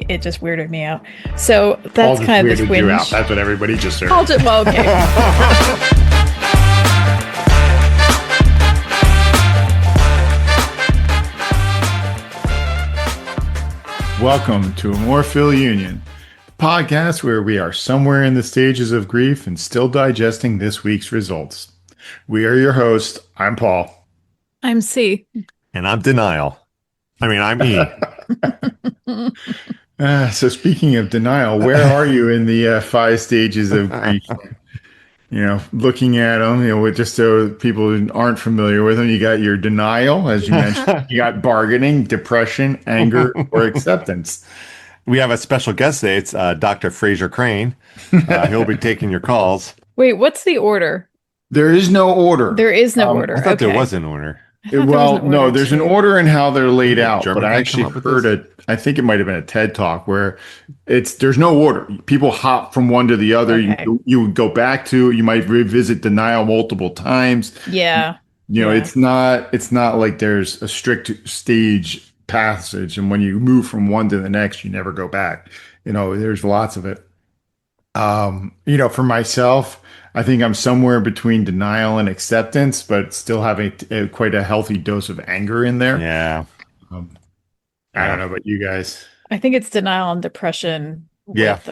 It just weirded me out. So Paul that's just kind of this weirded you out. whinge. That's what everybody just heard. I'll just, well, okay. Welcome to amorephillyunion, podcast where we are somewhere in the stages of grief and still digesting this week's results. We are your hosts. I'm Paul. I'm C. And I'm Denial. I'm E. So speaking of denial, where are you in the 5 stages of grief? Looking at them, just so people aren't familiar with them, you got your denial, as you mentioned. You got bargaining, depression, anger, or acceptance. We have a special guest today. It's Dr. Fraser Crane. He'll be taking your calls. Wait, what's the order? There is no order. There is no order. I thought okay. there was an order. Well, no, there's an order in how they're laid out, German but I guy actually come up with heard this? it. I think it might have been a TED talk where there's no order. People hop from one to the other. Okay. You would go back to, you might revisit denial multiple times. Yeah. It's not like there's a strict stage passage, and when you move from one to the next, you never go back. There's lots of it. For myself, I think I'm somewhere between denial and acceptance, but still having quite a healthy dose of anger in there. Yeah. I don't know about you guys. I think it's denial and depression Yeah. with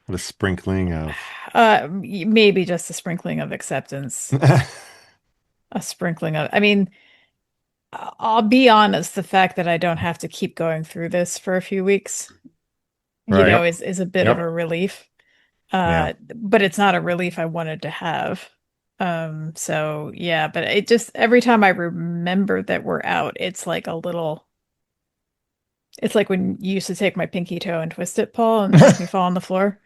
What a sprinkling of. maybe just a sprinkling of acceptance. A sprinkling of, I'll be honest, the fact that I don't have to keep going through this for a few weeks, Right. is a bit of a relief. Yeah. But it's not a relief I wanted to have. So yeah, but it just, every time I remember that we're out, it's like it's like when you used to take my pinky toe and twist it, Paul, and make me fall on the floor.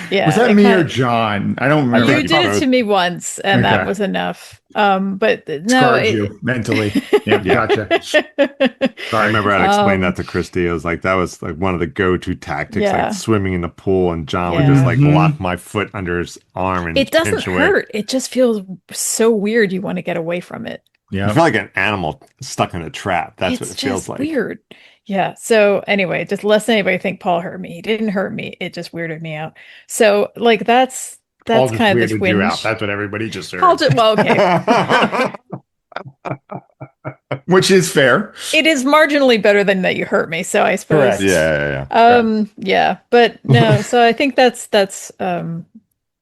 Yeah. Was that me or John? I don't remember. You did it to me once, and that Okay. was enough. But no, Scarred you mentally. Yeah, gotcha. I remember I'd explain Um, that to Christy. I was like, that was like one of the go-to tactics, Yeah. like swimming in the pool, and John would Yeah. just like Mhm. lock my foot under his arm and It doesn't pinch away. hurt. It just feels so weird. You want to get away from it. You Yeah. feel like an animal stuck in a trap. That's It's what it feels just like. weird. Yeah. So anyway, just lest anybody think Paul hurt me. He didn't hurt me. It just weirded me out. So like that's Paul just kind of this weirded you out. whinge. That's what everybody just heard. Paul just, well, okay. Which is fair. It is marginally better than that you hurt me. So I suppose. Correct. Yeah. Yeah, but no, so I think that's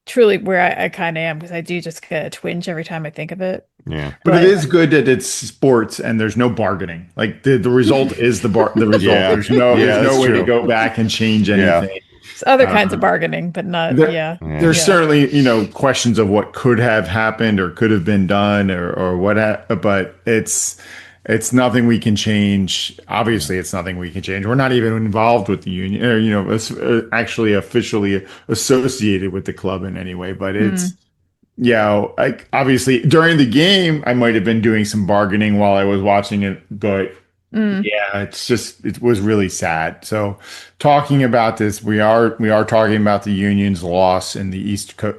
truly where I kind of am, because I do just get a twinge every time I think of it. Yeah. But Right. it is good that it's sports and there's no bargaining. Like the result is the result. Yeah. There's no that's way to true. go back and change Yeah. anything. It's other kinds of bargaining, but not, there- yeah. There's Yeah. certainly, questions of what could have happened or could have been done or what, but it's nothing we can change. Obviously, it's nothing we can change. We're not even involved with the union, or, actually officially associated with the club in any way. But it's, like obviously during the game, I might have been doing some bargaining while I was watching it, but yeah, it was really sad. So talking about this, we are talking about the Union's loss in the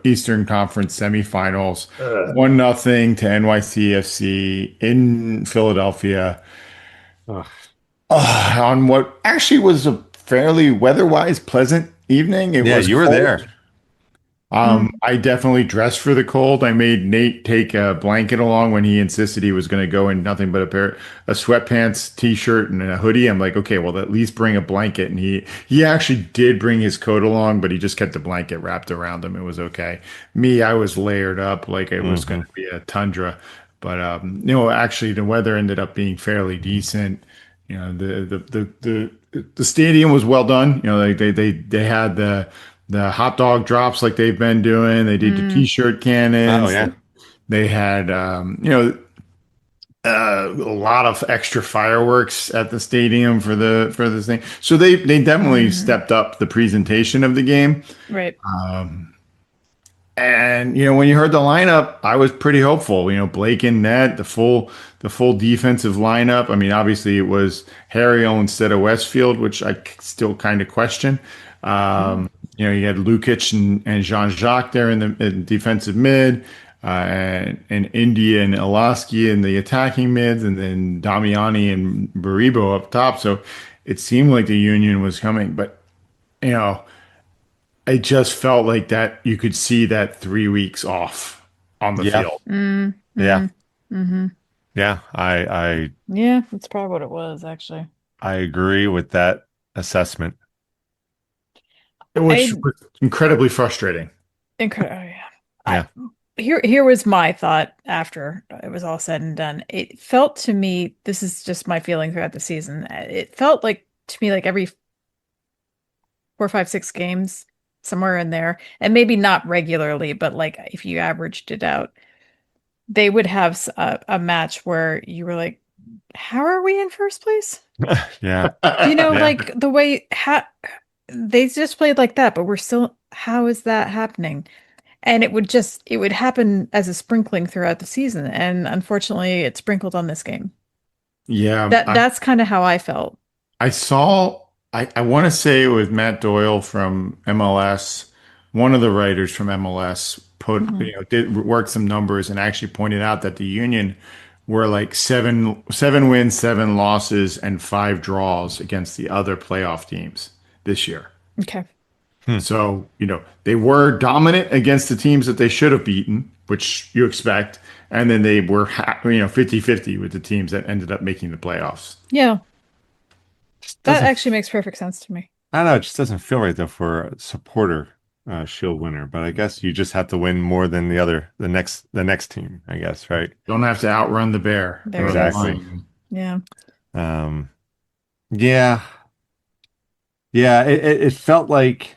Eastern Conference semifinals, 1-0 to NYCFC in Philadelphia. Ugh. On what actually was a fairly weather-wise pleasant evening. It Yeah, was you were cold. there. I definitely dressed for the cold. I made Nate take a blanket along when he insisted he was going to go in nothing but a pair of sweatpants, t-shirt, and a hoodie. I'm like, okay, well, at least bring a blanket. And he actually did bring his coat along, but he just kept the blanket wrapped around him. It was okay. Me, I was layered up like it was going to be a tundra. But actually, the weather ended up being fairly decent. The stadium was well done. Like they had the hot dog drops like they've been doing. They did the t-shirt cannons. Oh, yeah. They had a lot of extra fireworks at the stadium for this thing. So they definitely stepped up the presentation of the game. Right. And when you heard the lineup, I was pretty hopeful. Blake in net, the full defensive lineup. Obviously it was Harriel instead of Westfield, which I still kind of question. You had Lukic and Jean-Jacques there in the defensive mid. and India and Alaski in the attacking mids, and then Damiani and Baribo up top. So it seemed like the Union was coming, but you know, I just felt like that you could see that 3 weeks off on the Yeah. field. Mm, Yeah. mm, hmm. Yeah. Yeah, that's probably what it was, actually. I agree with that assessment. Which I was incredibly frustrating. incredible. Oh, yeah. I Yeah. here was my thought after it was all said and done. It felt to me, this is just my feeling throughout the season. It felt like to me like every 4, 5, 6 games, somewhere in there, and maybe not regularly, but like if you averaged it out, they would have a match where you were like, "How are we in first place?" Yeah. Yeah. Like the way they just played like that, but we're still, how is that happening? And it would happen as a sprinkling throughout the season, and unfortunately, it sprinkled on this game. Yeah, That's kind of how I felt. I saw, I want to say it was Matt Doyle from MLS, one of the writers from MLS Mhm. did work some numbers and actually pointed out that the Union were like seven wins, seven losses, and five draws against the other playoff teams this year. Okay. Hmm. So, they were dominant against the teams that they should have beaten, which you expect. And then they were, 50-50 with the teams that ended up making the playoffs. Yeah, Just that doesn't, actually makes perfect sense to me. I don't know. It just doesn't feel right though for a supporter shield winner. But I guess you just have to win more than the next team, I guess, right? Don't have to outrun the bear There or it the is. Exactly. lion. Yeah. Um, yeah. Yeah. It felt like,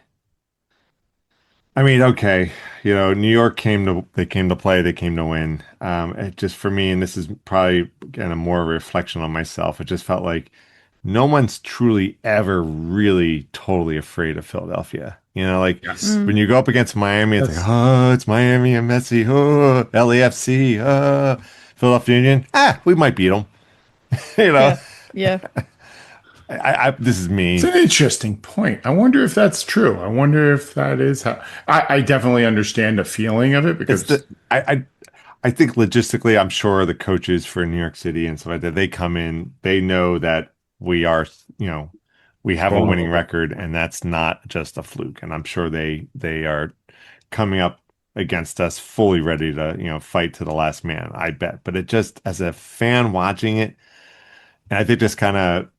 I mean, okay, New York came to play, they came to win. It just for me, and this is probably again a more reflection on myself, it just felt like no one's truly ever really totally afraid of Philadelphia. Like Yes. Mm, when you go up against Miami, it's like, That's oh, it's Miami and Messi, oh, LAFC, Philadelphia Union. We might beat them. You know, yeah. Yeah. this is it's me. an interesting point. I wonder if that's true. I wonder if that is how I definitely understand the feeling of it It's because the I think logistically, I'm sure the coaches for New York City and stuff like that, they come in, they know that we are, you know, we have a winning vulnerable. record, and that's not just a fluke. And I'm sure they are coming up against us fully ready to, fight to the last man, I bet. But it just, as a fan watching it, and I think this kind of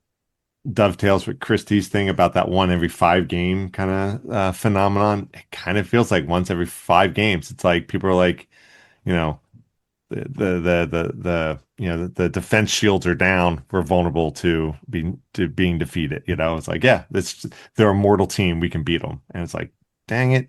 dovetails with Christie's thing about that one every 5 game kind of phenomenon. It kind of feels like once every 5 games, it's like people are like, you know, the defense shields are down. We're vulnerable to being defeated. It's like, yeah, they're a mortal team. We can beat them. And it's like, dang it,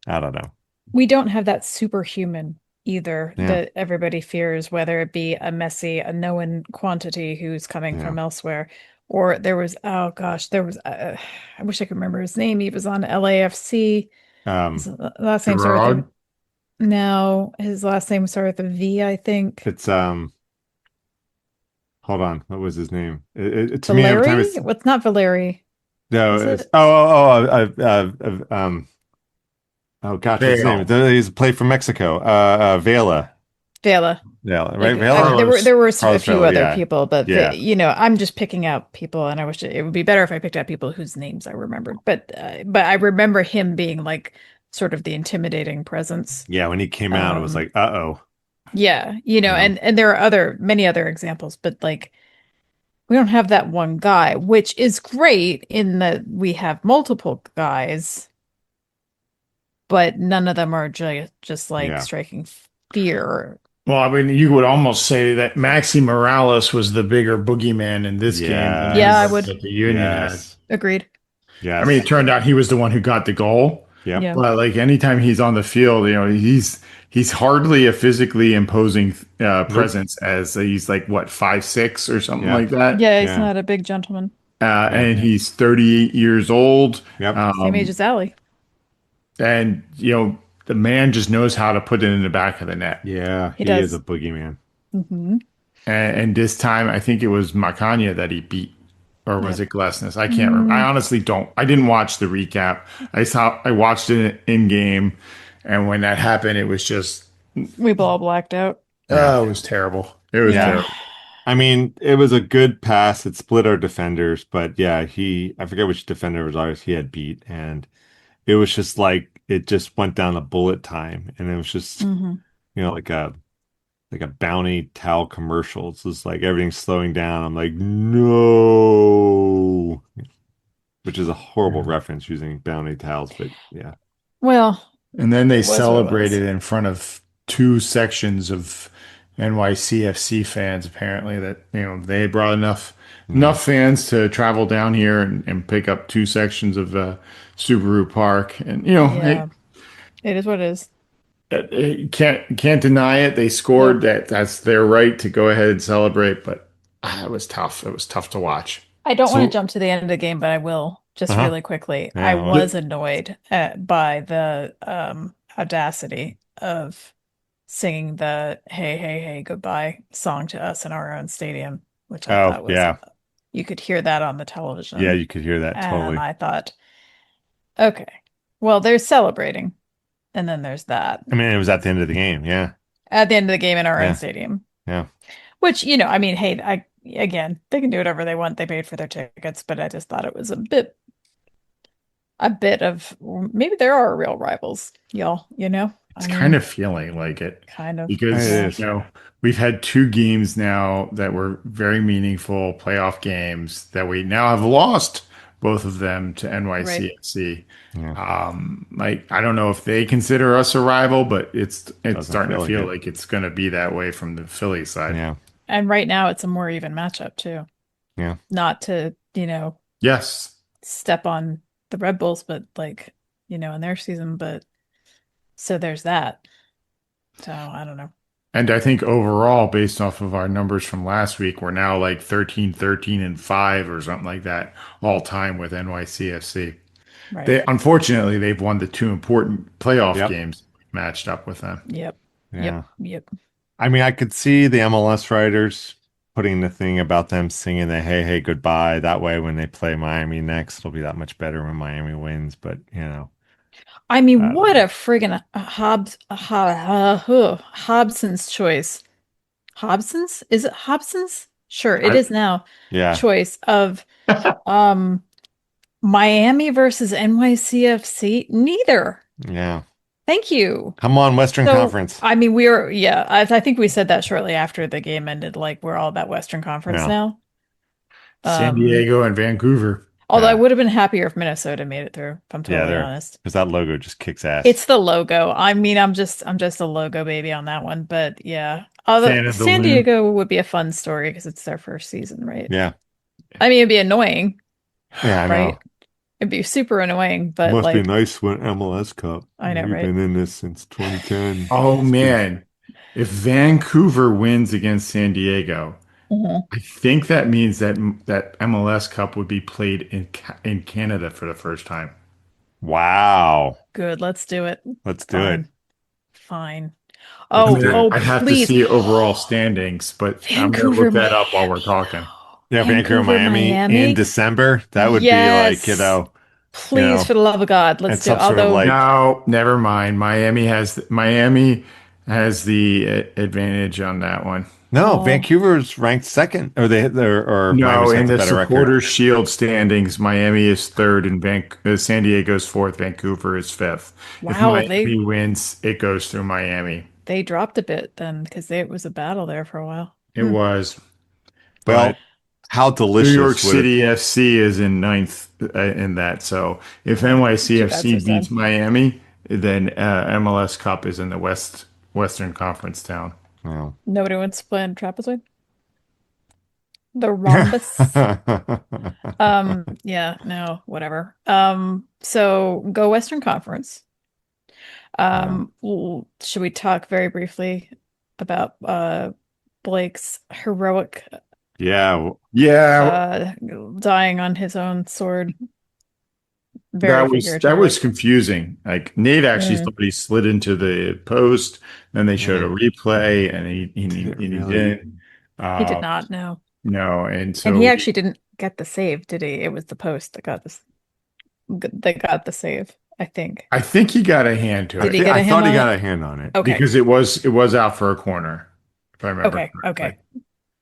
I don't know. We don't have that superhuman either Yeah, that everybody fears, whether it be a Messi, a known quantity who's coming yeah. from elsewhere, or there was, oh gosh, there was, I wish I could remember his name. He was on LAFC. His Um, last name started with Gerard, a, no, his last name started with a V, I think. it's hold on, what was his name? To me, every time Valeri? it's What's not Valeri? no, Is it's it oh gosh, what's his name? Bale, He's played for Mexico. Vela. Vela? Vela, right? Like there Vela? were Carlos. a Carlos few Vela, other yeah. people, but Yeah. I'm just picking out people, and I wish it would be better if I picked out people whose names I remembered. But I remember him being like sort of the intimidating presence. Yeah, when he came out, it was Um, like, uh-oh. yeah, You know? and there are many other examples, but like we don't have that one guy, which is great in that we have multiple guys, but none of them are just like Yeah. striking fear. Well, I mean, you would almost say that Maxi Morales was the bigger boogeyman in this game than Yeah, I anybody Yes. would that the Union had. Yes. agreed. I mean, it Yes. turned out he was the one who got the goal. Yep. Yeah. But like anytime he's on the field, he's hardly a physically imposing Nope. presence as he's like what 5'6" or something Yeah. like that. Yeah, he's Yeah. not a big gentleman. Yeah. And he's 38 years old. Yep. Same age as Allie. And the man just knows how to put it in the back of the net. Yeah. He He is a does. boogeyman. Hmm. And this time, I think it was Macania that he beat, or was Yep. it Glesnes? I can't remember. I Mm, honestly don't. I didn't watch the recap. I watched it in game, and when that happened, it was just We all blacked out. Yeah. Oh, it was terrible. It was Yeah. Yeah. terrible. I mean, it was a good pass. It split our defenders, but yeah, I forget which defender was ours he had beat. And it was just like, it just went down a bullet time. And it was just, Hmm. like a Bounty towel commercial. It's just like everything's slowing down. I'm like, no, which is a horrible Yeah. reference using Bounty towels, but yeah. Well, And then they it was what it was. celebrated in front of two sections of NYCFC fans, apparently, that, they had brought Yeah. enough fans to travel down here and pick up two sections of Subaru Park. And, hey, Yeah, it is what it is. can't deny it. They scored. Nope. That's their right to go ahead and celebrate, but it was tough. It was tough to watch. I don't want to So, jump to the end of the game, but I will just uh-huh. really quickly. I Yeah. Well, was annoyed by the audacity of singing the "Hey, hey, hey, goodbye" song to us in our own stadium, which I oh, thought was yeah. you could hear that on the Yeah, television. you could hear that And totally. I thought, okay, well, there's celebrating, and then there's that I mean, it was at the end of the game. Yeah. at the end of the game in our own Yeah. stadium. Yeah. Which, I mean, hey, again, they can do whatever they want. They paid for their tickets, but I just thought it was a bit of maybe there are real rivals, y'all, It's I kind mean, of feeling like it kind of, It because, yeah, is. we've had two games now that were very meaningful playoff games that we now have lost both of them to right. NYCFC. Yeah. Like, I don't know if they consider us a rival, but it's Doesn't starting feel to like feel it. like it's going to be that way from the Philly side. Yeah. And right now it's a more even matchup too. Yeah. Not to, Yes. step on the Red Bulls, but like, in their season, but so there's that. So I don't know. And I think overall, based off of our numbers from last week, we're now like 13-13-5 or something like that all time with NYCFC. Right. Unfortunately, they've won the two important playoff Yep. games matched up with them. Yep. Yep. Yeah. Yep. I mean, I could see the MLS writers putting the thing about them singing the "Hey, hey, goodbye." That way, when they play Miami next, it'll be that much better when Miami wins. But I mean, I don't what know. a friggin' Hobson's choice. Hobson's? Is it Hobson's? Sure, it I, is now. Yeah, Choice of um Miami versus NYCFC. Neither. yeah. Thank you. Come on, Western So, Conference. I mean, yeah, I think we said that shortly after the game ended, like we're all about Western Conference Yeah, now. San Um, Diego and Vancouver. although I yeah, would have been happier if Minnesota made it through, if I'm yeah. totally There, honest. because that logo just kicks ass. It's the logo. I mean, I'm just a logo baby on that one, but yeah. Although Fan of the San Loon. Diego would be a fun story because it's their first season, right? Yeah, I mean, it'd be annoying, yeah. I know. right? It'd be super annoying, It but must be like, nice when MLS Cup. I know, We've right? been in this since 2010. Oh Must be. man, if Vancouver wins against San Diego, Mhm. I think that means that MLS Cup would be played in Canada for the first time. Wow. Good, let's do it. Let's do it. Fine. Fine. I Let's Oh, mean, do it. oh, I'd have to please. see overall standings, but I'm gonna Vancouver, look that up while we're Miami, talking. though. Yeah, Vancouver, Vancouver, Miami in Miami. December. That would be like, Yes. you Please, know, for the love of God, let's and do. some sort of Although, like No, never mind. Miami has the advantage on that one. no, oh, Vancouver's ranked second, or or No, Miami's got in the the better record. Supporters Shield standings, Miami is third and San Diego's fourth. Vancouver is fifth. If wow, Miami wins, it goes through Miami. they dropped a bit then because it was a battle there for a while. It was, but Well, how New York delicious would it? City FC is in ninth in that. So if Too bad, NYCFC so sad. beats Miami, then MLS Cup is in the Western Conference town. Well. Nobody wants to play in trapezoid. The rhombus. Yeah, no, whatever. So go Western Conference. Yeah. Should we talk very briefly about Blake's heroic Yeah. Yeah, uh dying on his own sword, very that was figuratively. confusing. Like Nate actually Mm, thought he slid into the post, then they showed a Yeah. replay, and Did it he really? didn't. he did Uh, not know. no, and And he so actually didn't get the save, did he? It was the post that got the save. I think. I think he got a hand to Did he it get I a hand thought he on got it? a hand on it. Okay. because it was out for a corner, if I remember Okay. correctly. Okay.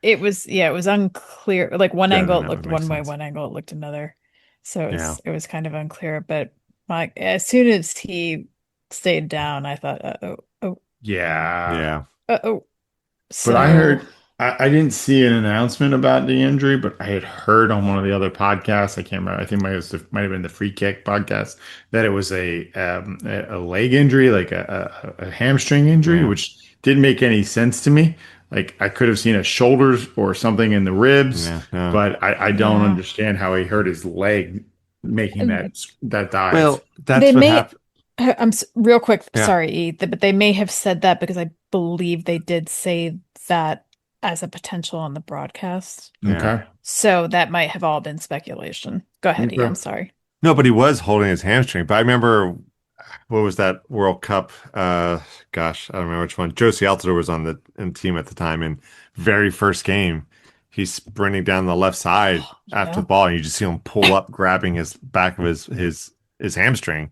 It was, yeah, it was unclear. Like one Yeah, then angle it that would looked make one way, sense. one angle it looked another. So Yeah. it was kind of unclear. But my as soon as he stayed down, I thought, Yeah. Yeah. oh. But I So heard, I didn't see an announcement about the injury, but I had heard on one of the other podcasts, I can't remember, I think might have been the Free Kick podcast, that it was a leg injury, like a hamstring injury, Yeah. which didn't make any sense to me. Like I could have seen a shoulders or something in the ribs, Yeah. No. but I don't yeah. understand how he hurt his leg making And that dive. Well, they that's what may happened. real quick, Yeah. sorry, E, but they may have said that because I believe they did say that as a potential on the broadcast. Yeah. Okay. So that might have all been speculation. Go ahead, E, I'm Okay. sorry. No, but he was holding his hamstring. But I remember what was that World Cup? Gosh, I don't remember which one. Josie Altidore was on the team at the time, and very first game, he's sprinting down the left side after Yeah. the ball, and you just see him pull up, grabbing his back of his hamstring,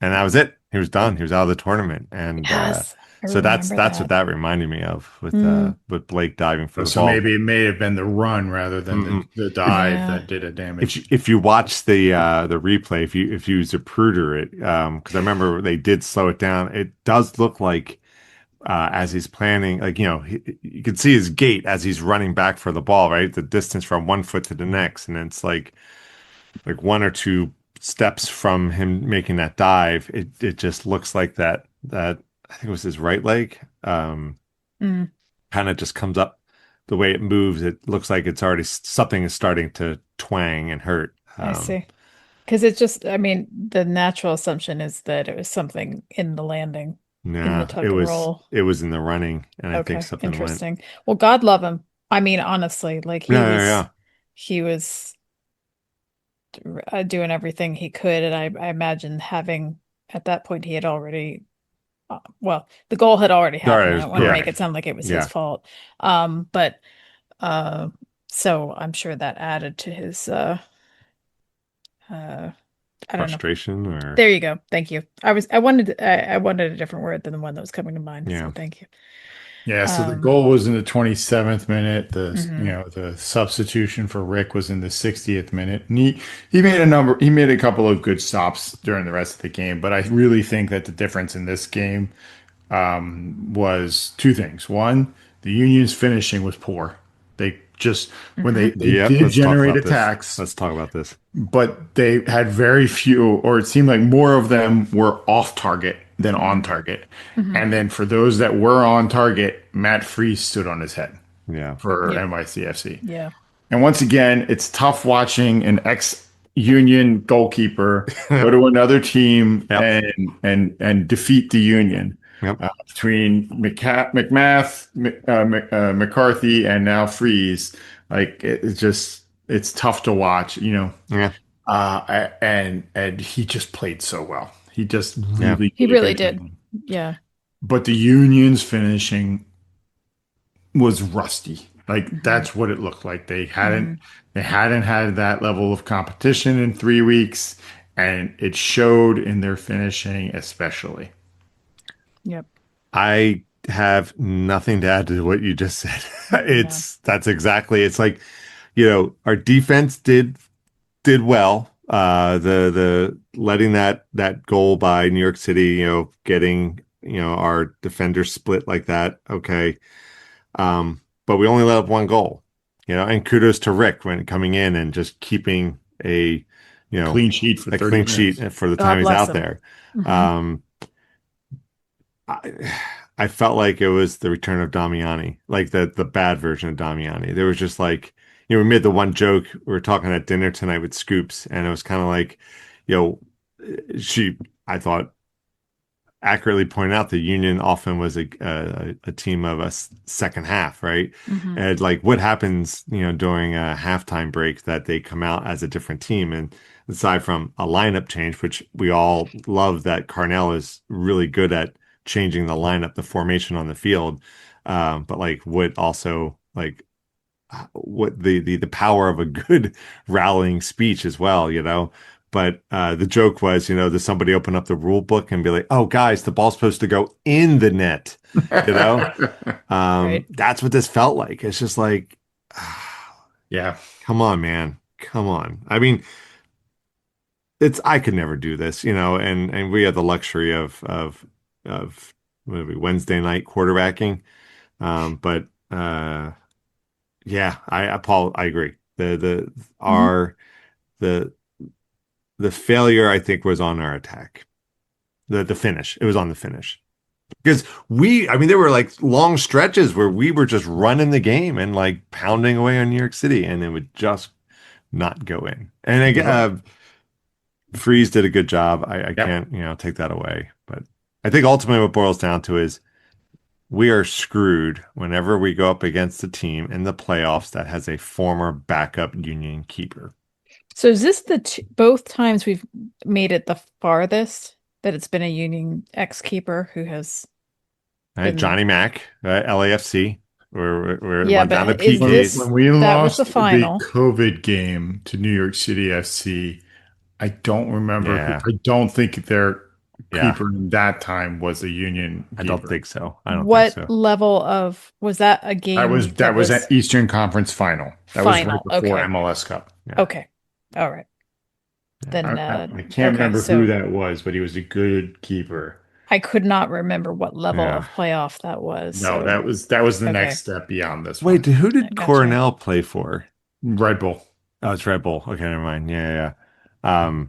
and that was it. He was done. He was out of the tournament, and Yes, I so that's remember that's what that. that reminded me of Mm, with Blake diving for the So ball. maybe it may have been the run rather than Hmm. the If dive yeah. that did a if damage. if you watch the replay, if you Zapruder it, because I remember they did slow it down. It does look like as he's planning, like you can see his gait as he's running back for the ball, right? The distance from one foot to the next, and it's like one or two steps from him making that dive. It just looks like that I think it was his right leg. Mm, Kind of just comes up the way it moves. It looks like it's already something is starting to twang and hurt. I see. Because it's just, I mean, the natural assumption is that it was something in the landing, in the No, it tug and was roll. it was in the running, and I think Okay, something went. interesting. Well, God love him. I mean, honestly, like Yeah, yeah, yeah. he was doing everything he could, and I imagine having at that point he had already, well, the goal had already All happened. I right, don't want to yeah, make it sound like it was his yeah. fault, but uh, so I'm sure that added to his uh, I don't know. Frustration or There you go. Thank you. I wanted a different word than the one that was coming to mind. So yeah. thank you. Yeah, so the Um, goal was in the 27th minute. mhm. The substitution for Rick was in the 60th minute. And he made a couple of good stops during the rest of the game, but I really think that the difference in this game was two things. One, the Union's finishing was poor. They just when Mhm. they Yep, did let's talk generate about this. attacks, Let's talk about this. but they had very few, or it seemed like more of them were off target than on Mhm. target. Mhm. And then for those that were on target, Matt Freese stood on his head Yeah. for Yep. NYCFC. Yeah. And once again, it's tough watching an ex-Union goalkeeper go Yep. to another team Yep. and defeat the Union. Yep. Between McMath, McCarthy, and now Freeze, like it's tough to watch. Yeah. And he just played so well. He just Yeah. really He did a really good did. job. Yeah. But the Union's finishing was rusty. Like Mhm. that's what it looked like. They hadn't Mhm. they hadn't had that level of competition in 3 weeks, and it showed in their finishing especially. Yep. I have nothing to add to what you just said. Yeah. That's exactly. It's like, our defense did well. The letting that goal by New York City, getting our defenders split like that. Okay, but we only let up one goal. And kudos to Rick when coming in and just keeping you know Clean sheet for a 30 clean sheet minutes. for the God time he's bless out him. there. Hmm. Um, I, I felt like it was the return of Damiani, like the bad version of Damiani. There was just like, we made the one joke. We were talking at dinner tonight with Scoops, and it was kind of like, you know, I thought, accurately pointed out the Union often was a team of a second half, right? Hmm. And like what happens, during a halftime break that they come out as a different team. And aside from a lineup change, which we all love that Carnell is really good at changing the lineup, the formation on the field. But like what also like what the power of a good rallying speech as well, But the joke was, does somebody open up the rule book and be like, "Oh, guys, the ball's supposed to go in the net," you know? Right. That's what this felt like. It's just like, Yeah. come on, man, come on. I mean, it's I could never do this, and we had the luxury of what are we, Wednesday night quarterbacking. But yeah, Paul, I agree. Mhm. The the failure I think was on our attack. The finish. It was on the finish. Because I mean, there were like long stretches where we were just running the game and like pounding away on New York City, and it would just not go in. And again, Yep. Freeze did a good job. I Yep. can't, take that away. But I think ultimately what boils down to is we are screwed whenever we go up against a team in the playoffs that has a former backup Union keeper. So is this both times we've made it the farthest that it's been a Union ex-keeper who has Right? been, Johnny Mack, LAFC, where it yeah, went down to but is PKs. When this, we that was the lost the final. COVID game to New York City FC, I don't remember who. Yeah, I don't think their yeah. keeper in that time was a Union I don't keeper. think so. I don't think What so. level of, was that a That game was that that was an was Eastern Conference final. That was right final? before Okay. MLS Cup. Yeah, Okay. All right. yeah. Then, I can't okay. remember who So that was, but he was a good keeper. I could not remember what level Yeah. of playoff that was. No, So, that was the next okay. step beyond this Wait, one. who I did gotcha. Coronel play for? Red Bull. Oh, it's Red Bull. Okay, never mind. Yeah, yeah, yeah.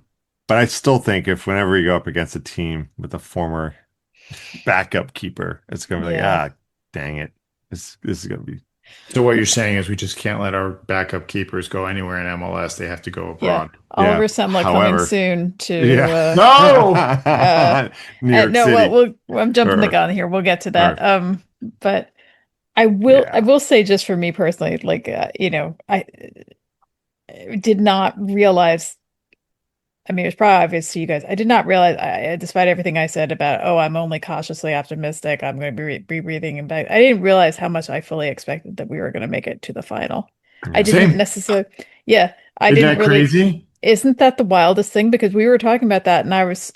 But I still think if whenever you go up against a team with a former backup keeper, it's gonna be like, Yeah. dang it. This is gonna be So what you're saying is we just can't let our backup keepers go anywhere in MLS. They have to go Yeah. abroad. yeah. Oliver Semla coming However, soon to Yeah. No. uh New York no, well, City I'm jumping the or gun here. We'll get to that. or But I yeah. will say just for me personally, like I did not realize. I mean, it was probably obvious to you guys. I did not realize, despite everything I said about, oh, I'm only cautiously optimistic. I'm going to be breathing and back. I didn't realize how much I fully expected that we were going to make it to the final. I Yeah. didn't Same. necessarily, yeah, I Isn't didn't that really. crazy? Isn't that the wildest thing? Because we were talking about that, and I was,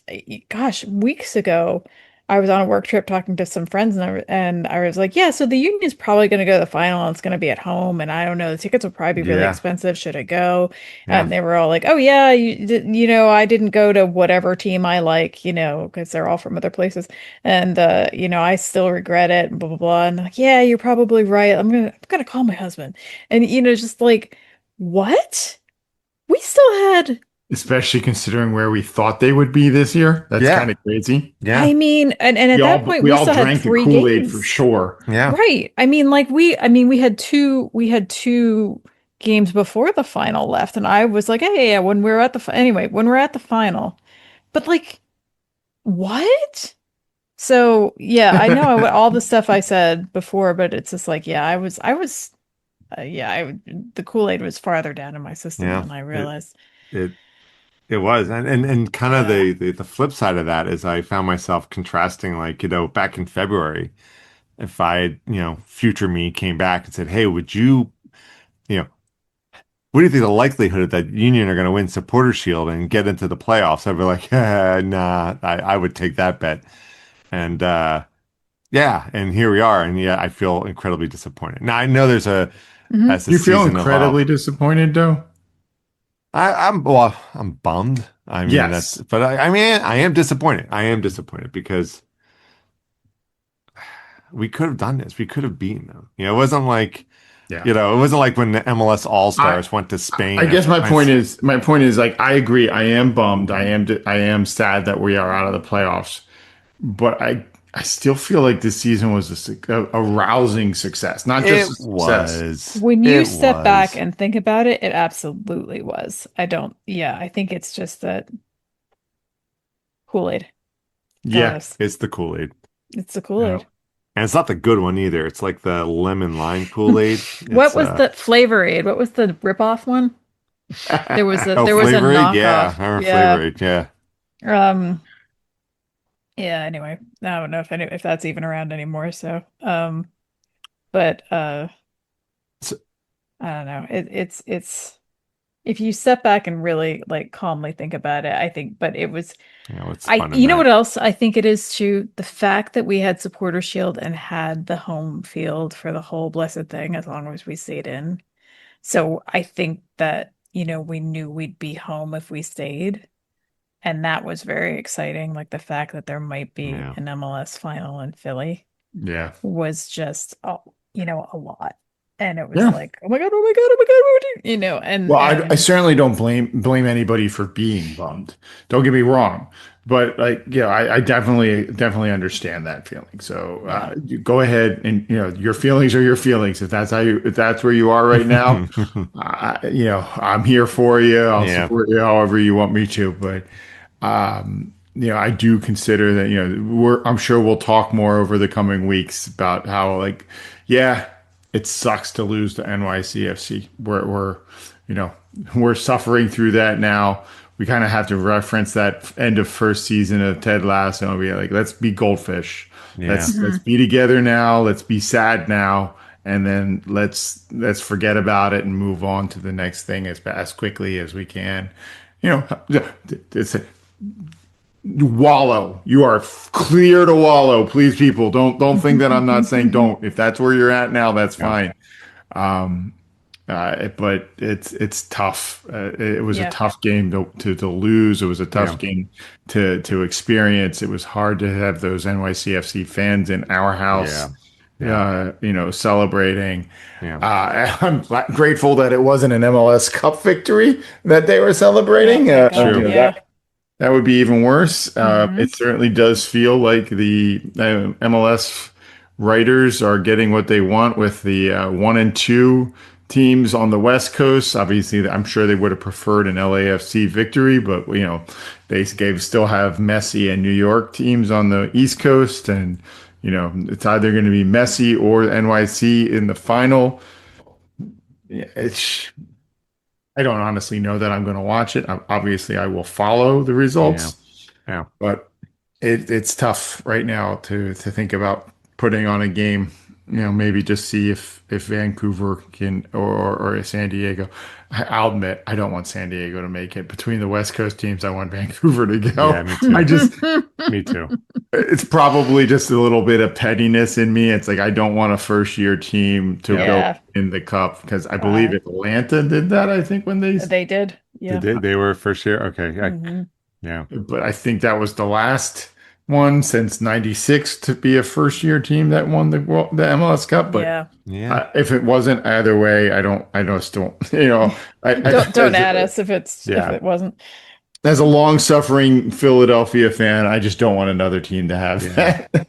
gosh, weeks ago, I was on a work trip talking to some friends, and I was like, yeah, so the Union's probably going to go to the final, and it's going to be at home, and I don't know, the tickets will probably be really Yeah. expensive. Should I go? Yeah. And they were all like, oh yeah, I didn't go to whatever team I like, because they're all from other places, and I still regret it, and blah blah blah. And they're like, yeah, you're probably right. I'm gonna call my husband, and just like, what? We still had. Especially considering where we thought they would be this year. That's Yeah. kind of crazy. Yeah. I mean, and at that point, We we all still had drank the three Kool-Aid for games. sure. Yeah. Right. I mean, like we had two games before the final left, and I was like, hey, yeah, when we're at the anyway, when we're at the final. But like, what? So yeah, I know all the stuff I said before, but it's just like, yeah, yeah, the Kool-Aid was farther down in my system Yeah. than I It realized. it it was. And kind of Yeah. the flip side of that is I found myself contrasting like, back in February, if I had, future me came back and said, "Hey, would you know, what do you think the likelihood that Union are going to win Supporter Shield and get into the playoffs?" I'd be like, nah, I would take that bet. And yeah, and here we are. And yeah, I feel incredibly disappointed. Now I know there's Hmm. as the You feel season incredibly evolved. disappointed, though? I'm bummed. I mean, Yes. but I mean, I am disappointed. I am disappointed because we could have done this. We could have beaten them. It wasn't like, Yeah. it wasn't like when the MLS I All-Stars went to I Spain guess after playing. my point is like I agree. I am bummed. I am sad that we are out of the playoffs. But I still feel like this season was a rousing success, not just a It success. was. When you It step back was. and think about it, it absolutely was. Yeah, I think it's just that Kool-Aid. That's all it Yeah. is. It's the Kool-Aid. It's the Yeah. Kool-Aid. And it's not the good one either. It's like the lemon lime Kool-Aid. What It's was the Flavor Aid? What was the rip-off one? oh, There was a Flavor Aid. Yeah, knockoff. I remember Flavor Yeah. Aid. Yeah. Um, yeah, anyway. I don't know if that's even around anymore, so but So, I don't know. It's if you step back and really like calmly think about it, I think, but it was, It's fun in you know that. what else I think it is too? The fact that we had Supporter Shield and had the home field for the whole blessed thing as long as we stayed in. So I think that, we knew we'd be home if we stayed. And that was very exciting. Like the fact that there might be Yeah. an MLS final in Philly Yeah. was just, a lot. And it was Yeah. like, oh my God, oh my God, oh my God, what do Well, I and certainly don't blame anybody for being bummed. Don't get me wrong, but like, I definitely understand that feeling. So yeah. you go ahead and your feelings are your feelings. If that's where you are right now, I'm here for you. I'll Yeah. support you however you want me to. But I do consider that, I'm sure we'll talk more over the coming weeks about how, like, yeah, it sucks to lose to NYCFC. You know, we're suffering through that now. We kind of have to reference that end of first season of Ted Lasso and be like, let's be Goldfish. Yeah. Let's Mhm. be together now. Let's be sad now. And then let's forget about it and move on to the next thing as quickly as we can. You know, it's wallow. You are clear to wallow. Please, people, don't think that I'm not saying don't. If that's where you're at now, that's Yeah. fine. But it's tough. It was a Yeah. tough game to lose. It was a tough Yeah. game to experience. It was hard to have those NYCFC fans in our house, Yeah. Yeah. celebrating. Yeah. I'm grateful that it wasn't an MLS Cup victory that they were Oh, celebrating. thank God. True. Yeah. That would be even worse. Hmm. It certainly does feel like the MLS writers are getting what they want with the 1 and 2 teams on the West Coast. Obviously, I'm sure they would have preferred an LAFC victory, but still have Messi and New York teams on the East Coast, and it's either going to be Messi or NYC in the final. Yeah, I don't honestly know that I'm going to watch it. Obviously, I will follow the Yeah. results. Yeah. But it's tough right now to think about putting on a game. Maybe just see if Vancouver can or San Diego. I'll admit I don't want San Diego to make it. Between the West Coast teams, I want Vancouver to Yeah. go. Me I too. just Me too. it's probably just a little bit of pettiness in me. It's like I don't want a first year team to Yep. go Yeah. in the cup because I believe Uh, Atlanta did that. I think when they did. Did Yeah. they were first year? Okay. Hmm. Yeah. but I think that was the last one since '96 to be a first year team that won the MLS Cup. But Yeah. Yeah. if it wasn't either way, I just don't, Don't add us if Yeah. it wasn't. as a long suffering Philadelphia fan, I just don't want another team to have Yeah. that. And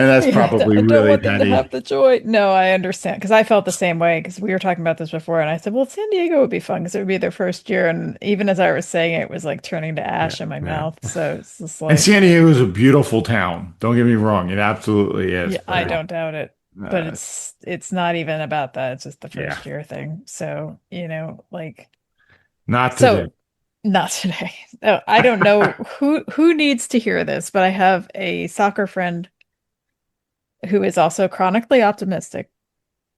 that's Yeah, probably I don't really want them to petty. have the joy. No, I understand because I felt the same way because we were talking about this before, and I said, "Well, San Diego would be fun because it would be their first year." And even as I was saying it, it was like turning to Yeah. ash in my Yeah. mouth. So it's just And like, San Diego is a beautiful town. Don't get me wrong. It absolutely is. yeah, I But Yeah. don't doubt it. But uh, it's not even about that. It's just the yeah, first year thing. So, like, not today. so not today. Oh, I don't know who needs to hear this, but I have a soccer friend who is also chronically optimistic,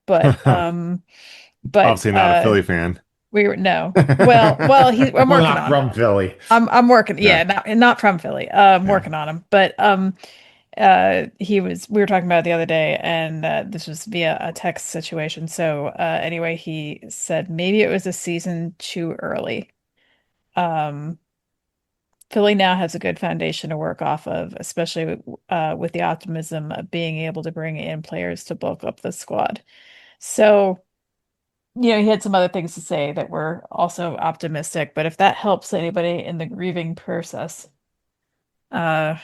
but but Obviously not a Philly fan. we were no. Well, I'm Well, working not on it. from Philly. I'm working. Yeah. Yeah, not from Philly. I'm Yeah. working on him. But we were talking about it the other day, and this was via a text situation. So anyway, he said maybe it was a season too early. Um, Philly now has a good foundation to work off of, especially with the optimism of being able to bring in players to bulk up the squad. So, he had some other things to say that were also optimistic, but if that helps anybody in the grieving process, uh,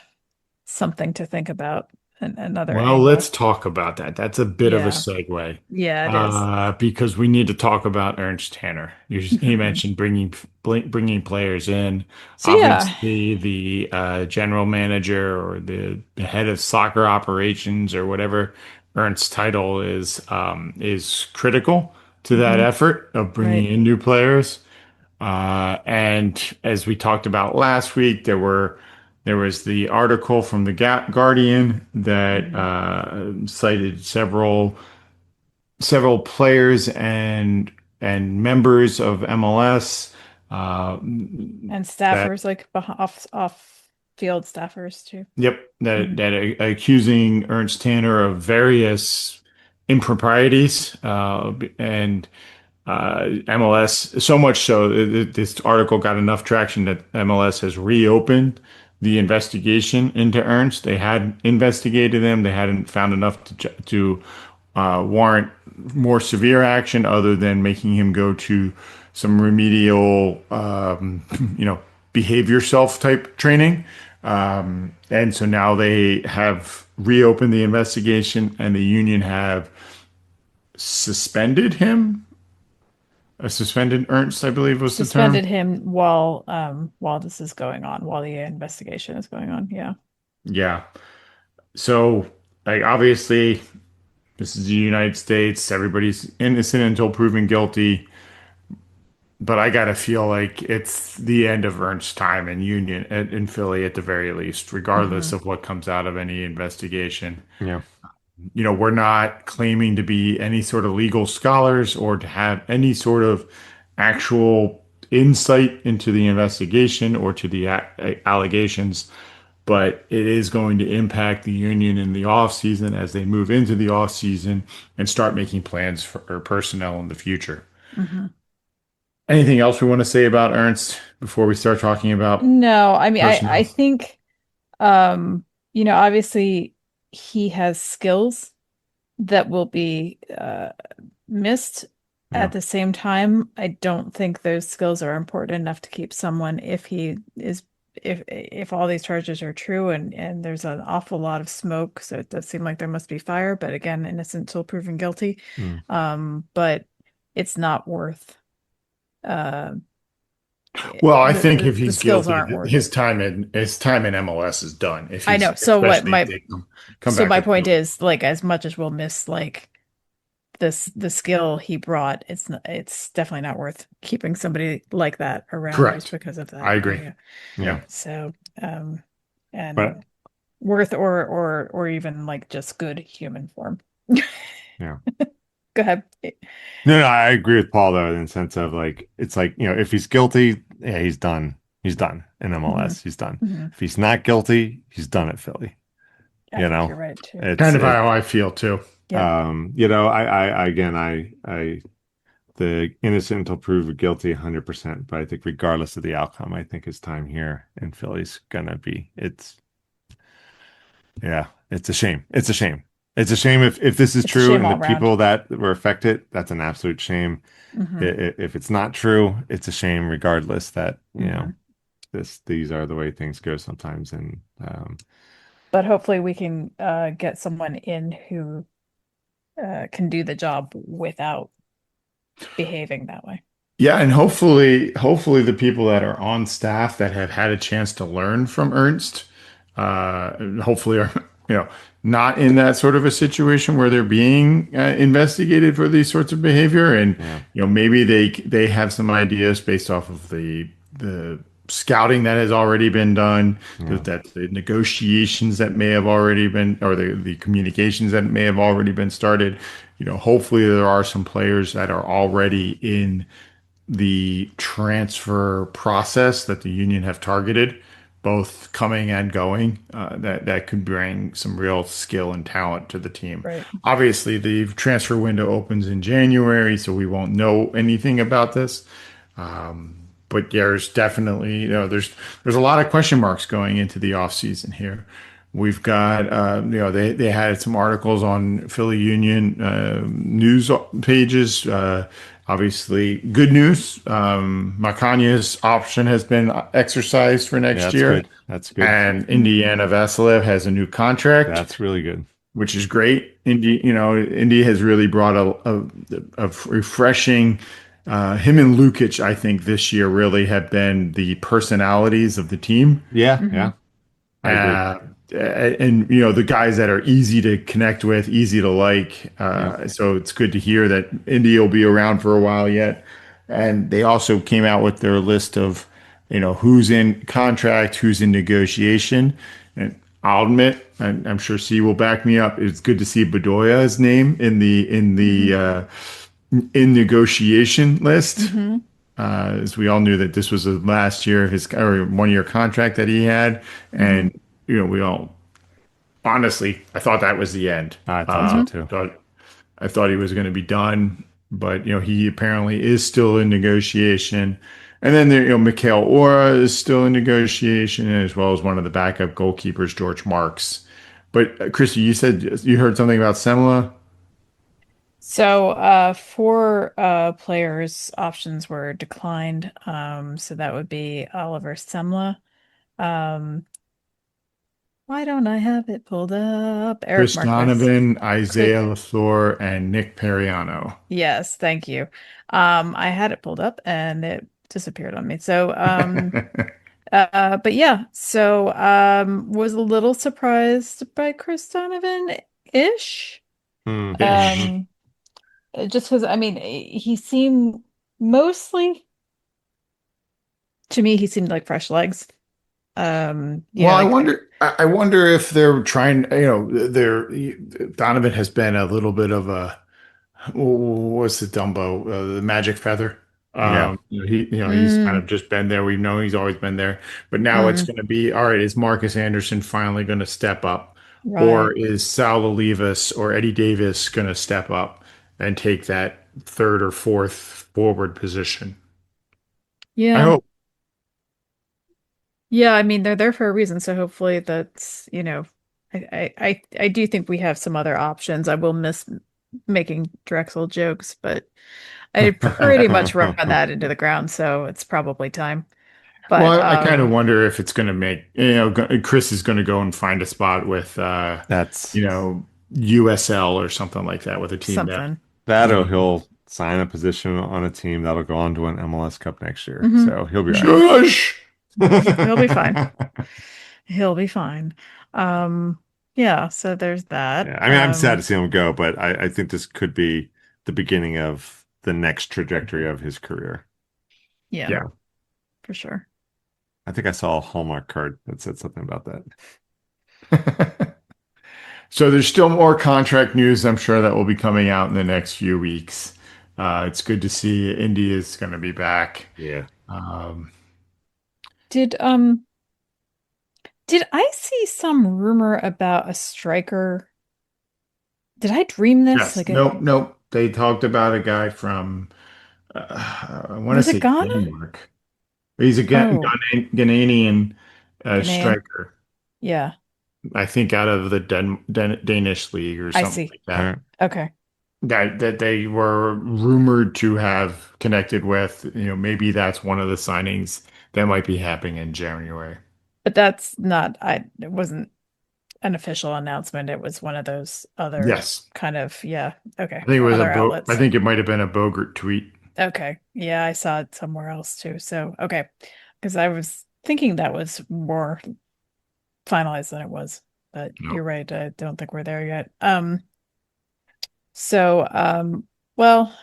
something to think about, another Well, let's angle. talk about that. That's a bit of a Yeah, segue, yeah, it is. because we need to talk about Ernst Tanner. You mentioned bringing players in. So yeah, Obviously, the general manager or the head of soccer operations or whatever Ernst's title is critical to that hmm, effort of bringing right. in new players. And as we talked about last week, there was the article from the Guardian that Hmm. cited several players and members of MLS. And that staffers, like off field staffers too. Yep, that Mhm. that accusing Ernst Tanner of various improprieties, and MLS, so much so this article got enough traction that MLS has reopened the investigation into Ernst. They had investigated him. They hadn't found enough to warrant more severe action other than making him go to some remedial, behave yourself type training. And so now they have reopened the investigation, and the union have suspended him. Suspended Ernst, I believe was the term. Suspended him while this is going on, while the investigation is going on. Yeah. Yeah. So, like, obviously, this is the United States. Everybody's innocent until proven guilty. But I gotta feel like it's the end of Ernst's time in Union in Philly at the very least, regardless Hmm. of what comes out of any investigation. Yeah. We're not claiming to be any sort of legal scholars or to have any sort of actual insight into the investigation or to the allegations, but it is going to impact the union in the off season as they move into the off season and start making plans for personnel in the future. Hmm. Anything else we want to say about Ernst before we start talking about No, I mean, I personnel? think, obviously he has skills that will be missed. Yeah. At the same time, I don't think those skills are important enough to keep someone if he is if all these charges are true and there's an awful lot of smoke, so it does seem like there must be fire, but again, innocent till proven guilty. Mm. But it's not worth uh Well, I think the if the he's skills guilty, aren't worth his it. time in MLS is done. If I he's know. So what especially if my they come so back my with point is, like, as much as we'll miss like the skill he brought, it's definitely not worth keeping somebody like that around just correct. because of I that. agree. Yeah. Yeah. Yeah. So But and worth or even like just good human form. yeah. Go ahead. No, no, I agree with Paul though, in the sense of like it's like, if he's guilty, yeah, he's done. He's done in Hmm. MLS. He's done. Hmm. If he's not guilty, he's done at Philly. I You think know, you're right too. it's Kind of it. how I feel too. Yep. I again, I the innocent until proven guilty 100%. But I think regardless of the outcome, I think his time here in Philly's gonna be. Yeah, it's a shame. It's a shame. It's a shame if this is It's a true shame and the all around. people that were affected, that's an absolute shame. Hmm. If it's not true, it's a shame regardless that, Hmm. these are the way things go sometimes. And But hopefully we can get someone in who can do the job without behaving that way. Yeah, and hopefully the people that are on staff that have had a chance to learn from Ernst, hopefully are you know not in that sort of a situation where they're being investigated for these sorts of behavior, and yeah, maybe they have some ideas based off of the scouting that has already been done, yeah, the negotiations that may have already been, or the communications that may have already been started. Hopefully there are some players that are already in the transfer process that the union have targeted, both coming and going, that could bring some real skill and talent to the team. Right. Obviously, the transfer window opens in January, so we won't know anything about this. But there's definitely, there's a lot of question marks going into the off season here. We've got, they had some articles on Philly Union news pages. Obviously, good news. Makanya's option has been exercised for yeah. next That's year, good. That's good. and Indiana Vasilev has a new contract, That's really good. which is great. Indy has really brought a refreshing. Him and Lukic, I think, this year really have been the personalities of the team. Yeah, Hmm. yeah. I agree. Uh, and the guys that are easy to connect with, easy to like. Yeah, So it's good to hear that Indy will be around for a while yet. And they also came out with their list of, who's in contract, who's in negotiation. And I'll admit, and I'm sure C will back me up. It's good to see Bedoya's name in Hmm. in negotiation list. Hmm. as we all knew that this was the last year of his or 1 year contract that he had, Hmm. and we all honestly, I thought that was the end. I thought so Hmm. too. I thought he was going to be done, but he apparently is still in negotiation. And then there, Mikhail Ora is still in negotiation, as well as one of the backup goalkeepers, George Marks. But Christy, you said you heard something about Semla. So, four players options were declined. So that would be Oliver Semla. Um, why don't I have it pulled up? Eric Chris Marquez. Donovan, Chris, Isaiah Lafleur, and Nick Periano. yes, thank you. I had it pulled up and it disappeared on me. So, but yeah, so was a little surprised by Chris Donovan-ish. Mm-hmm. Ish. Um, just because I mean, he seemed mostly to me, he seemed like fresh legs. Well, I Like wonder. I wonder if they're trying. They're Donovan has been a little bit of a what's the Dumbo, the magic feather. Yeah. He's kind mm, of just been there. We've known he's always been there, but now it's mm, going to be all right. Is Marcus Anderson finally going to step up, or right. is Sal Olivas or Eddie Davis going to step up and take that third or fourth forward position? I Yeah. hope. Yeah, I mean they're there for a reason, so hopefully I do think we have some other options. I will miss making Drexel jokes, but I pretty much run that into the ground, so it's probably time. But Well, I kind of wonder if it's going to make, Chris is going to go and find a spot with, That's USL or something like that with a team down. something. that, or Yeah. he'll sign a position on a team that'll go on to an MLS Cup next year. Hmm. So he'll be all Shush. He'll be fine. He'll be fine. Um, yeah, so there's that. Yeah, I mean, I'm sad to see him go, but I think this could be the beginning of the next trajectory of his career. Yeah, Yeah. for sure. I think I saw a Hallmark card that said something about that. So there's still more contract news, I'm sure, that will be coming out in the next few weeks. It's good to see Indy is going to be back. Yeah. Um, Did um did I see some rumor about a striker? Did I dream this? yes. Like a Nope. Nope. They talked about a guy from, I want to was it say Ghana? Denmark. He's a Oh, Ghanaian Ghanaian. striker. Yeah, I think out of the Danish league or I something see. like All that. right. Okay. That they were rumored to have connected with. Maybe that's one of the signings that might be happening in January. But that's not it wasn't an official announcement. It was one of those other Yes. kind of, yeah, I okay, think it was other I outlets. think it might have been a Bogart tweet. Okay. Yeah, I saw it somewhere else too. So, okay. Because I was thinking that was more finalized than it was. But No. you're right. I don't think we're there yet. So well,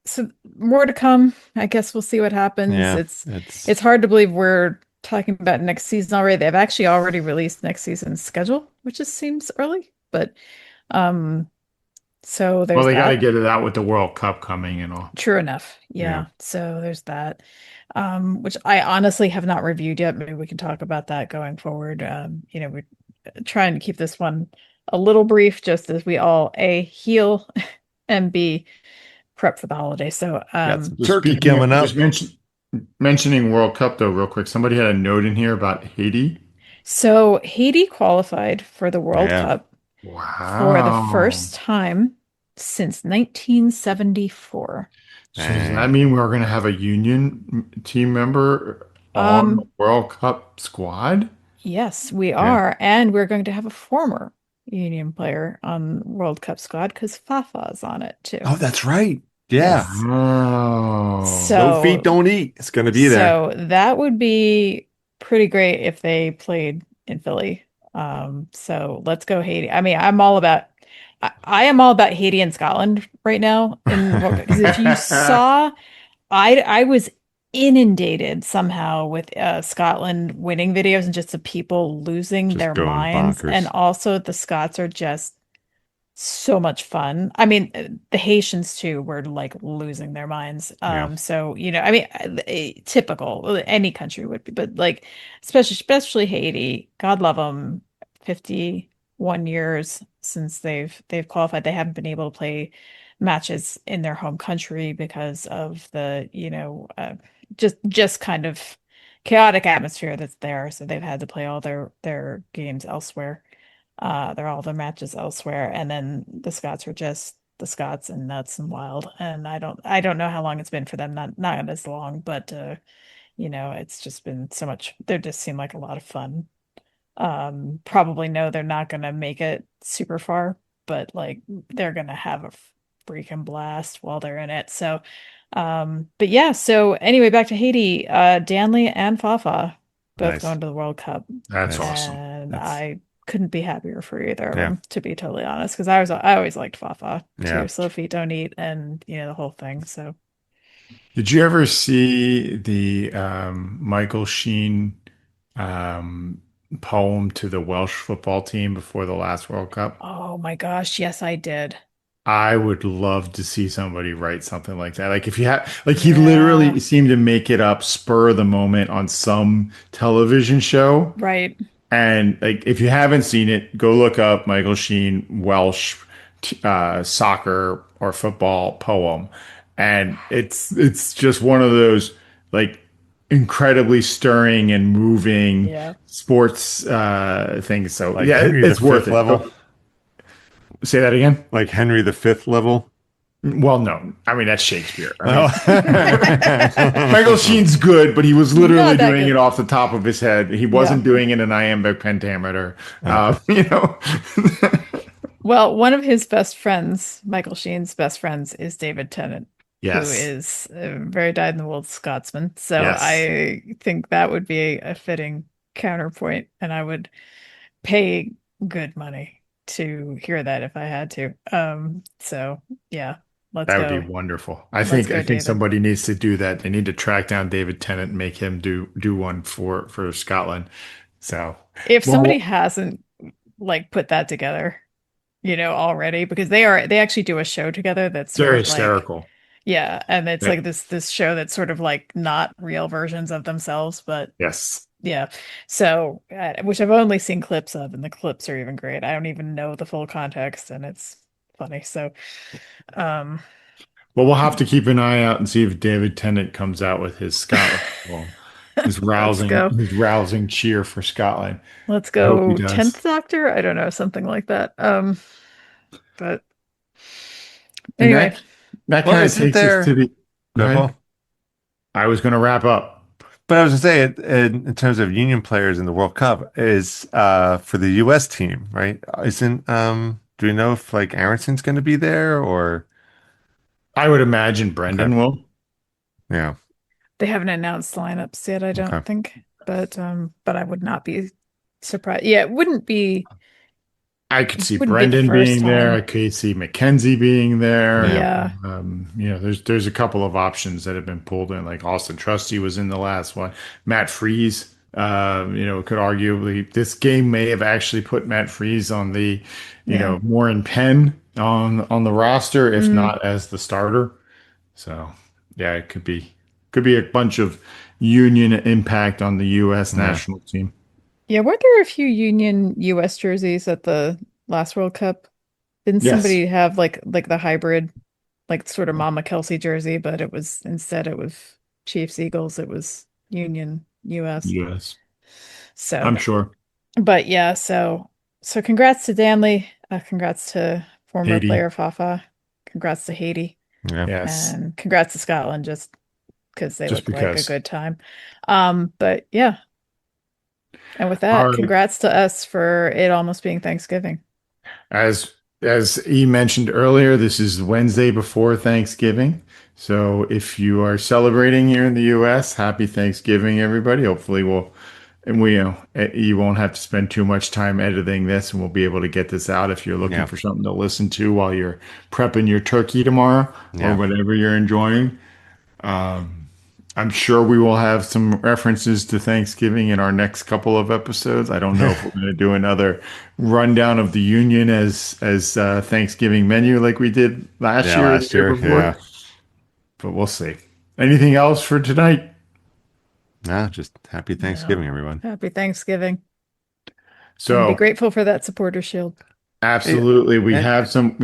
so more to come. I guess we'll see what happens. Yeah. It's hard to believe we're talking about next season already. They've actually already released next season's schedule, which just seems early, but um so Well, there's they got to that. get it out with the World Cup coming and all. True enough. Yeah. Yeah. So there's that. Which I honestly have not reviewed yet. Maybe we can talk about that going forward. We're trying to keep this one a little brief, just as we all A, heal and B, prep for the holiday. So Got some So turkey speaking coming of just up. mentioning World Cup though, real quick, somebody had a note in here about Haiti. so Haiti qualified for the World Yeah. Cup for the Wow. first time since 1974. So does that Dang. mean we're going to have a union team member on the Um, World Cup squad? yes, we Yeah. are, and we're going to have a former Union player on World Cup squad because Fafa's on it too. Oh, that's right. Yeah. Yes. Wow. No feet, So don't eat. It's going to be there. So that would be pretty great if they played in Philly. So let's go Haiti. I mean, I am all about Haiti and Scotland right now in what because if you saw I was inundated somehow with Scotland winning videos and just the people losing Just their going minds. And bonkers. also the Scots are just so much fun. I mean, the Haitians too were like losing their minds. Yeah. So I mean, typical, any country would be, but like especially Haiti. God love them. 51 years since they've qualified. They haven't been able to play matches in their home country because of the, just kind of chaotic atmosphere that's there. So they've had to play all their games elsewhere. They're all their matches elsewhere, and then the Scots were just the Scots and nuts and wild. And I don't know how long it's been for them. Not as long, but it's just been so much. They just seem like a lot of fun. Probably know they're not gonna make it super far, but like they're gonna have a freaking blast while they're in it. So, but yeah. So anyway, back to Haiti. Danley and Fafa both Nice. going to the World Cup. That's Nice. awesome. And That's I couldn't be happier for either of yeah. them, to be totally honest, because I always liked Fafa Yeah. too. Slow feet don't eat, and the whole thing. So Did you ever see the Michael Sheen um, poem to the Welsh football team before the last World Cup? oh my gosh, yes, I did. I would love to see somebody write something like that. Like if you have, like he Yeah, literally seemed to make it up spur of the moment on some television show. right. And like, if you haven't seen it, go look up Michael Sheen Welsh soccer or football poem, and it's just one of those like incredibly stirring and moving Yeah. sports things. So Like yeah, Henry the it's worth Fifth it. level. Say that again. Like Henry the Fifth level. Well, no, I mean that's Shakespeare. I mean, Oh. Michael Sheen's good, but he was literally Not that doing it good. off the top of his head. He Yeah. wasn't doing it in iambic pentameter. Yeah. You know. Well, one of his best friends, Michael Sheen's best friends, is David Tennant, who Yes. is a very dyed-in-the-wool Scotsman. So Yes. I think that would be a fitting counterpoint, and I would pay good money to hear that if I had to. So yeah, let's That would be go. wonderful. I Let's think go, I think David. somebody needs to do that. They need to track down David Tennant and make him do one for Scotland. So, If somebody well, hasn't like put that together, already, because they actually do a show together that's sort they're of like, hysterical. yeah, and it's Yeah. like this show that's sort of like not real versions of themselves, but Yes. yeah. So, which I've only seen clips of, and the clips are even great. I don't even know the full context, and it's funny. So, um, Well, we'll have to keep an eye out and see if David Tennant comes out with his Scotland poem, let's go. his rousing cheer for Scotland. Let's I hope he go. does. 10th Doctor? I don't know, something like that. But And anyway, that Well, kind of isn't takes us to there? the. Go Go, ahead. Paul. I was going to wrap up. But I was gonna say, in terms of union players in the World Cup, is for the U.S. team, right? Isn't Do we know if like Aronson's going to be there or I would imagine okay, Brendan will. yeah, they haven't announced lineups yet, I don't okay, think. But I would not be surprised. Yeah, it wouldn't be I could see the Brendan first being there. I time. could see Mackenzie being there. yeah, Yeah. There's a couple of options that have been pulled in. Like Austin Trusty was in the last one. Matt Freeze. Could arguably this game may have actually put Matt Freeze on the, Yeah. more in pen on the roster, if Mm, not as the starter. So yeah, it could be a bunch of union impact on the U.S. yeah, national team. yeah, weren't there a few Union US jerseys at the last World Cup? Didn't Yes. somebody have like the hybrid, like sort of Mama Kelsey jersey, but it was Chiefs Eagles, it was Union US. Yes. So, I'm sure. but yeah, so congrats to Danley, congrats to former Haiti. player Fafa, congrats to Haiti, yeah, Yes. and congrats to Scotland just because they Just look like a because. good time. But yeah, and with All that, right. congrats to us for it almost being Thanksgiving. As E mentioned earlier, this is Wednesday before Thanksgiving. So if you are celebrating here in the US, happy Thanksgiving, everybody. Hopefully you won't have to spend too much time editing this and we'll be able to get this out if you're looking yeah, for something to listen to while you're prepping your turkey tomorrow or yeah, whatever you're enjoying. I'm sure we will have some references to Thanksgiving in our next couple of episodes. I don't know if we're going to do another rundown of the union as Thanksgiving menu like we did last Yeah, year or the last year year. before, Yeah. but we'll see. Anything else for tonight? Nah, just happy Thanksgiving, No. everyone. Happy Thanksgiving. And be So grateful for that supporter shield. Hey, absolutely, and we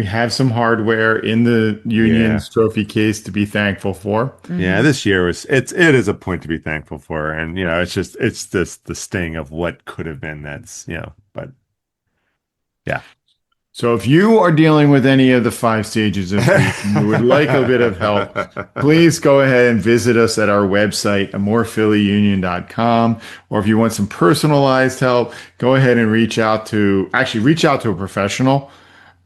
have some hardware in the yeah. union's trophy case to be thankful for. Yeah, Hmm. this year it is a point to be thankful for. And it's this the sting of what could have been but yeah. So if you are dealing with any of the 5 stages of grief and you would like a bit of help, please go ahead and visit us at our website, amorephillyunion.com. Or if you want some personalized help, go ahead and reach out to a professional.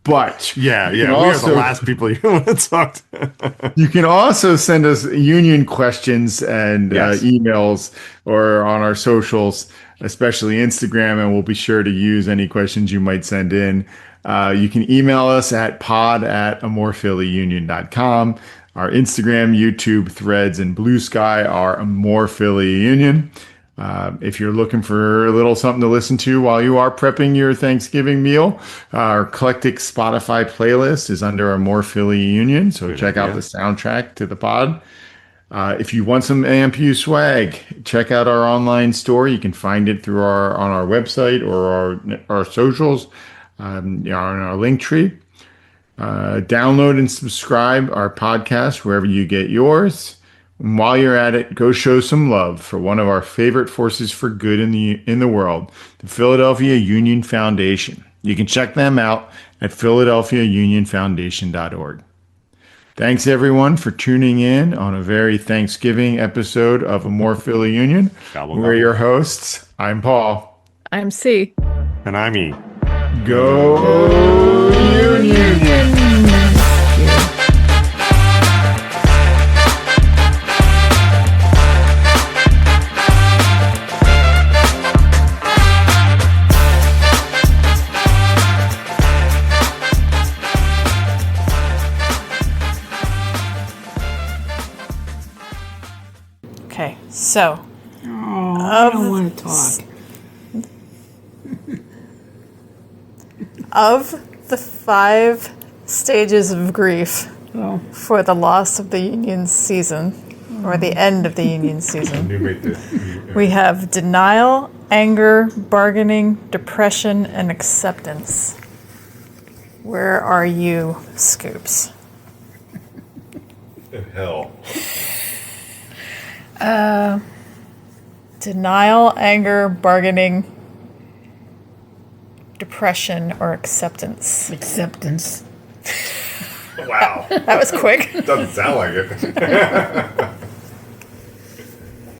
But Yeah, you can yeah, we are the also last people you want to talk to. you can also send us union questions and Yes. emails or on our socials, especially Instagram, and we'll be sure to use any questions you might send in. You can email us at pod@amorephillyunion.com. Our Instagram, YouTube, Threads, and Bluesky are amorephillyunion. If you're looking for a little something to listen to while you are prepping your Thanksgiving meal, our eclectic Spotify playlist is under a More Philly Union, so Good check out the idea. soundtrack to the pod. If you want some AMPU swag, check out our online store. You can find it through on our website or our socials, on our link tree. Download and subscribe our podcast wherever you get yours. And while you're at it, go show some love for one of our favorite forces for good in the world, the Philadelphia Union Foundation. You can check them out at philadelphiaunionfoundation.org. Thanks everyone for tuning in on a very Thanksgiving episode of A More Philly Union. Gobble We're gobble. your hosts. I'm Paul. I'm C. And I mean. Go Union! Okay, so Oh, I don't want to talk. of the 5 stages of grief Oh, for the loss of the union season, or the end of the union season, we have denial, anger, bargaining, depression, and acceptance. Where are you, Scoops? Hell. Denial, anger, bargaining, depression, or acceptance. acceptance. Wow. That was quick. Doesn't sound like it.